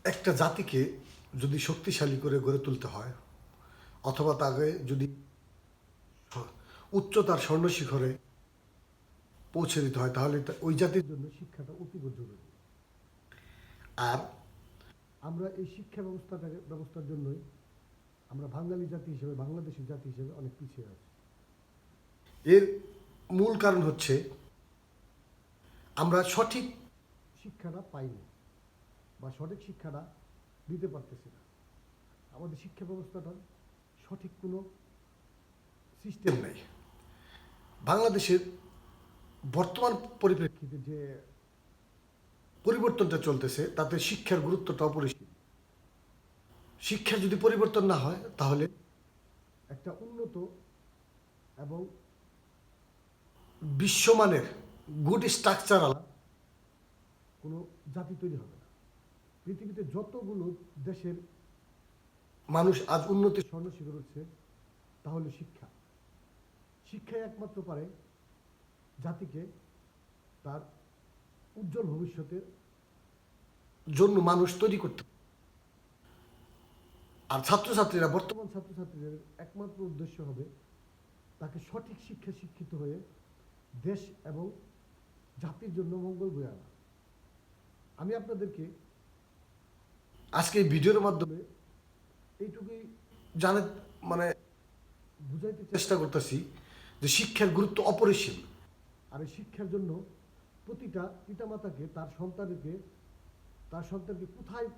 একটা জাতিকে যদি শক্তিশালী করে গড়ে তুলতে হয় অথবা তাকে যদি উচ্চতার স্বর্ণশিখরে পৌঁছে দিতে হয় তাহলে ওই জাতির জন্য শিক্ষাটা অতীব জরুরি। আর আমরা এই শিক্ষা ব্যবস্থার জন্যই আমরা বাঙালি জাতি হিসেবে, বাংলাদেশি জাতি হিসেবে অনেক পিছিয়ে আছি। এর মূল কারণ হচ্ছে আমরা সঠিক শিক্ষাটা পাইনি বা সঠিক শিক্ষাটা দিতে পারতেছি না। আমাদের শিক্ষা ব্যবস্থাটার সঠিক কোনো সিস্টেম নেই। বাংলাদেশের বর্তমান পরিপ্রেক্ষিতে যে পরিবর্তনটা চলতেছে তাতে শিক্ষার গুরুত্বটা অপরিসীম। শিক্ষার যদি পরিবর্তন না হয় তাহলে একটা উন্নত এবং বিশ্বমানের গুড স্ট্রাকচারাল কোনো জাতি তৈরি হবে না। পৃথিবীতে যতগুলো দেশের মানুষ আজ উন্নতির স্বর্ণশিখরে উঠছে তাহলে শিক্ষাই একমাত্র পারে জাতিকে তার উজ্জ্বল ভবিষ্যতের জন্য মানুষ তৈরি করতে। আর ছাত্রছাত্রীরা, বর্তমান ছাত্রছাত্রীদের একমাত্র উদ্দেশ্য হবে তাকে সঠিক শিক্ষা শিক্ষিত হয়ে দেশ এবং জাতির জন্য মঙ্গল বয়ে আনা। আমি আপনাদেরকে আজকে এই ভিডিওর মাধ্যমে এইটুকুই জানে মানে বুঝাইতে চেষ্টা করতেছি যে শিক্ষার গুরুত্ব অপরিসীম। আর এই শিক্ষার জন্য প্রতিটা পিতামাতাকে তার সন্তানকে কোথায়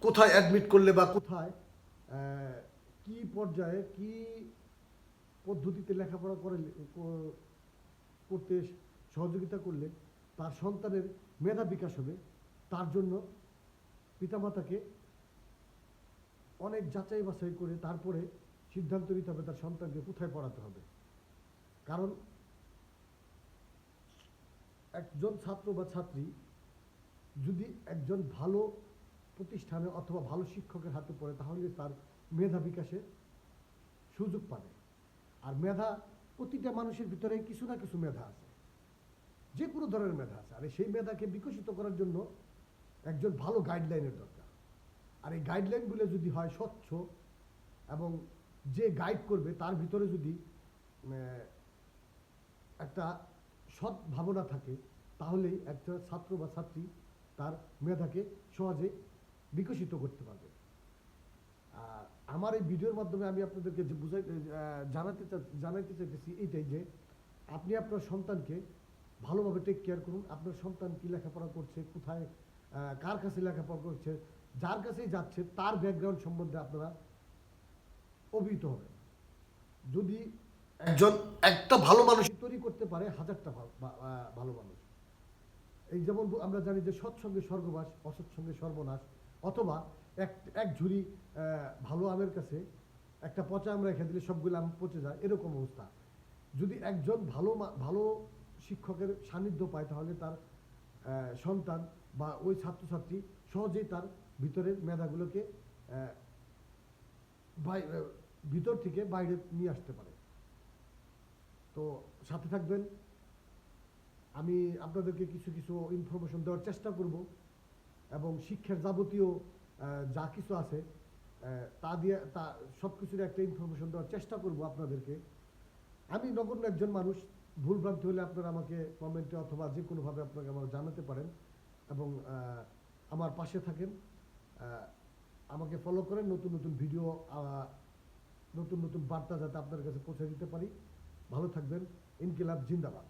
কোথায় অ্যাডমিট করলে বা কোথায় কি পর্যায়ে কি পদ্ধতিতে লেখাপড়া করতে সহযোগিতা করলে তার সন্তানের মেধা বিকাশ হবে, তার জন্য পিতামাতাকে অনেক যাচাই বাছাই করে তারপরে সিদ্ধান্ত নিতে হবে তার সন্তানকে কোথায় পড়াতে হবে। কারণ একজন ছাত্র বা ছাত্রী যদি একজন ভালো প্রতিষ্ঠানে অথবা ভালো শিক্ষকের হাতে পড়ে তাহলে তার মেধা বিকাশের সুযোগ পাবে। আর মেধা, প্রতিটা মানুষের ভিতরে কিছু না কিছু মেধা আছে, যে কোনো ধরনের মেধা আছে। আর সেই মেধাকে বিকশিত করার জন্য একজন ভালো গাইডলাইনের দরকার। আর এই গাইডলাইনগুলো যদি হয় স্বচ্ছ এবং যে গাইড করবে তার ভিতরে যদি একটা সৎ ভাবনা থাকে তাহলেই একটা ছাত্র বা ছাত্রী তার মেধাকে সহজে বিকশিত করতে পারবে। আমার এই ভিডিওর মাধ্যমে আমি আপনাদেরকে জানাইতে চাইতেছি এইটাই যে আপনি আপনার সন্তানকে ভালোভাবে টেক কেয়ার করুন। আপনার সন্তান কি লেখাপড়া করছে, কোথায় কার কাছে লেখাপড়া করছে, যার কাছেই যাচ্ছে তার ব্যাকগ্রাউন্ড সম্বন্ধে আপনারা অবহিত হবেন। যদি একজন একটা ভালো মানুষ তৈরি করতে পারে হাজারটা ভালো মানুষ। এই যেমন আমরা জানি যে সৎসঙ্গে স্বর্গবাস, অসৎসঙ্গে সর্বনাশ, অথবা এক ঝুড়ি ভালো আমের কাছে একটা পচা আম রেখে দিলে সবগুলো আম পচে যায়, এরকম অবস্থা। যদি একজন ভালো শিক্ষকের সান্নিধ্য পায় তাহলে তার সন্তান বা ওই ছাত্রছাত্রী সহজেই তার ভিতরের মেধাগুলোকে ভিতর থেকে বাইরে নিয়ে আসতে পারে। তো সাথে থাকবেন, আমি আপনাদেরকে কিছু কিছু ইনফরমেশন দেওয়ার চেষ্টা করব এবং শিক্ষার যাবতীয় যা কিছু আছে তা সব কিছুর একটা ইনফরমেশন দেওয়ার চেষ্টা করব আপনাদেরকে। আমি নগণ্য একজন মানুষ, ভুলভ্রান্তি হলে আপনারা আমাকে কমেন্টে অথবা যে কোনোভাবে আপনাকে আমার জানাতে পারেন এবং আমার পাশে থাকেন, আমাকে ফলো করেন। নতুন নতুন ভিডিও, নতুন নতুন বার্তা যাতে আপনার কাছে পৌঁছে দিতে পারি। ভালো থাকবেন। ইনকিলাব জিন্দাবাদ।